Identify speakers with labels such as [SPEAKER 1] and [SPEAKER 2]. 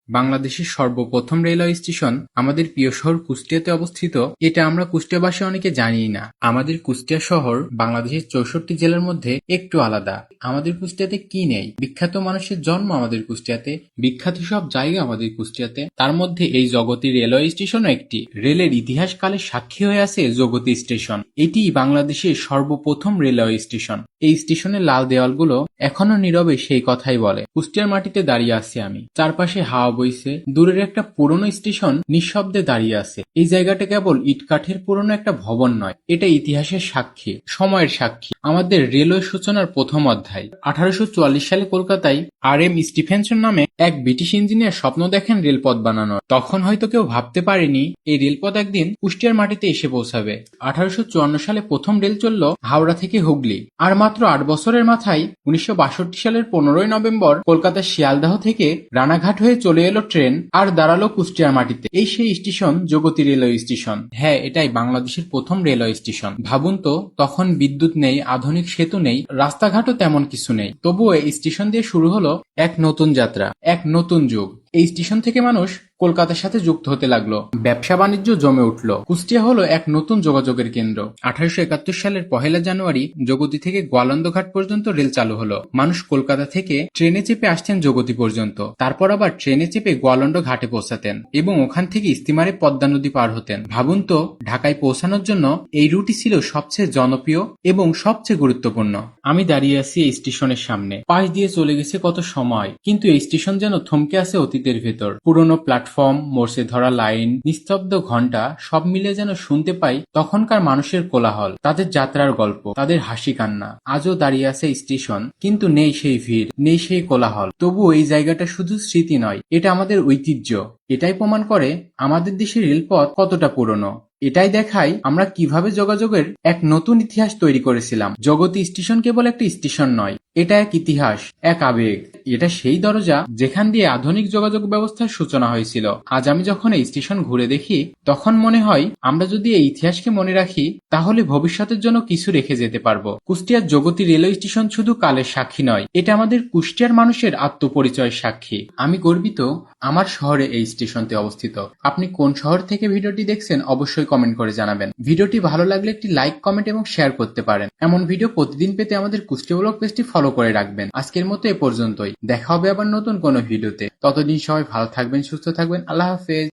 [SPEAKER 1] বাংলাদেশের সর্বপ্রথম railway station আমাদের প্রিয় শহর কুষ্টিয়াতে অবস্থিত। এটা আমরা কুষ্টিয়াবাসী অনেকে জানিই না। আমাদের কুষ্টিয়া শহর বাংলাদেশের ৬৪ জেলার মধ্যে একটু আলাদা। আমাদের কুষ্টিয়াতে কি নেই? বিখ্যাত মানুষের জন্ম আমাদের কুষ্টিয়াতে, বিখ্যাত সব জায়গা আমাদের কুষ্টিয়াতে। তার মধ্যে এই জগতী রেলওয়ে স্টেশনও একটি। রেলের ইতিহাসকালে সাক্ষী হয়ে আছে জগতী স্টেশন। এটি বাংলাদেশের সর্বপ্রথম রেলওয়ে স্টেশন। এই স্টেশনের লাল দেওয়ালগুলো এখনো নীরবে সেই কথাই বলে। কুষ্টিয়ার মাটিতে দাঁড়িয়ে আছি আমি, চারপাশে হাওয়া বইছে। দূরের একটা পুরনো স্টেশন নিঃশব্দে দাঁড়িয়ে আছে। এই জায়গাটা কেবল ইটকাঠের পুরনো একটা ভবন নয়, এটা ইতিহাসের সাক্ষী, সময়ের সাক্ষী। আমাদের রেলওয়ে সূচনার প্রথম অধ্যায়। 1844 সালে কলকাতায় আর.এম. স্টিফেনসন নামে এক ব্রিটিশ ইঞ্জিনিয়ার স্বপ্ন দেখেন রেলপথ বানানোর। তখন হয়তো কেউ ভাবতে পারেনি এই রেলপথ একদিন কুষ্টিয়ার মাটিতে এসে পৌঁছাবে। 1854 সালে প্রথম রেল চলল হাওড়া থেকে হুগলি। আর মাত্র 8 বছরের মাথায় 1962 সালের 15ই নভেম্বর কলকাতার শিয়ালদহ থেকে রানাঘাট হয়ে চলে এলো ট্রেন, আর দাঁড়ালো কুষ্টিয়ার মাটিতে। এই সেই স্টেশন জগতী রেলওয়ে স্টেশন। হ্যাঁ, এটাই বাংলাদেশের প্রথম রেলওয়ে স্টেশন। ভাবুন তো, তখন বিদ্যুৎ নেই, আধুনিক সেতু নেই, রাস্তাঘাটও তেমন কিছু নেই। তবুও এই স্টেশন দিয়ে শুরু হলো এক নতুন যাত্রা, এক নতুন যুগ। এই স্টেশন থেকে মানুষ কলকাতার সাথে যুক্ত হতে লাগলো, ব্যবসা বাণিজ্য জমে উঠল। কুষ্টিয়া হলো এক নতুন যোগাযোগের কেন্দ্র। 1871 সালের 1 জানুয়ারি জগতী থেকে গোয়ালন্দঘাট পর্যন্ত রেল চালু হলো। মানুষ কলকাতা থেকে ট্রেনে চেপে আসতেন জগতী পর্যন্ত, তারপর আবার ট্রেনে চেপে গোয়ালন্দ ঘাটে পৌঁছাতেন এবং ওখান থেকে স্টিমারে পদ্মা নদী পার হতেন। ভাবুন তো, ঢাকায় পৌঁছানোর জন্য এই রুটই ছিল সবচেয়ে জনপ্রিয় এবং সবচেয়ে গুরুত্বপূর্ণ। আমি দাঁড়িয়ে আছি এই স্টেশনের সামনে। পাশ দিয়ে চলে গেছে কত সময়, কিন্তু এই স্টেশন যেন থমকে আছে অতীতের ভেতর। পুরনো প্ল্যাটফর্ম, মোর্চে ধরা লাইন, নিস্তব্ধ ঘন্টা, সব মিলে যেন শুনতে পাই তখনকার মানুষের কোলাহল, তাদের যাত্রার গল্প, তাদের হাসি কান্না। আজও দাঁড়িয়ে আছে স্টেশন, কিন্তু নেই সেই ভিড়, নেই সেই কোলাহল। তবুও এই জায়গাটা শুধু স্মৃতি নয়, এটা আমাদের ঐতিহ্য। এটাই প্রমাণ করে আমাদের দেশের রেলপথ কতটা পুরনো। এটাই দেখায় আমরা কিভাবে যোগাযোগের এক নতুন ইতিহাস তৈরি করেছিলাম। জগতী স্টেশন কেবল একটা স্টেশন নয়, এটা এক ইতিহাস, এক আবেগ। এটা সেই দরজা যেখান দিয়ে আধুনিক যোগাযোগ ব্যবস্থার সূচনা হয়েছিল। আজ আমি যখন এই স্টেশন ঘুরে দেখি, তখন মনে হয় আমরা যদি এই ইতিহাসকে মনে রাখি, তাহলে ভবিষ্যতের জন্য কিছু রেখে যেতে পারবো। কুষ্টিয়ার জগতী রেলওয়ে স্টেশন শুধু কালের সাক্ষী নয়, এটা আমাদের কুষ্টিয়ার মানুষের আত্মপরিচয়ের সাক্ষী। আমি গর্বিত আমার শহরে এই স্টেশনটি অবস্থিত। আপনি কোন শহর থেকে ভিডিওটি দেখছেন অবশ্যই কমেন্ট করে জানাবেন। ভিডিওটি ভালো লাগলে একটি লাইক, কমেন্ট এবং শেয়ার করতে পারেন। এমন ভিডিও প্রতিদিন পেতে আমাদের কুষ্টিয়া ব্লগ পেজটি ফলো করে রাখবেন। আজকের মতো এ পর্যন্তই। দেখা হবে আবার নতুন কোনো ভিডিওতে। ততদিন সবাই ভালো থাকবেন, সুস্থ থাকবেন। আল্লাহ হাফেজ।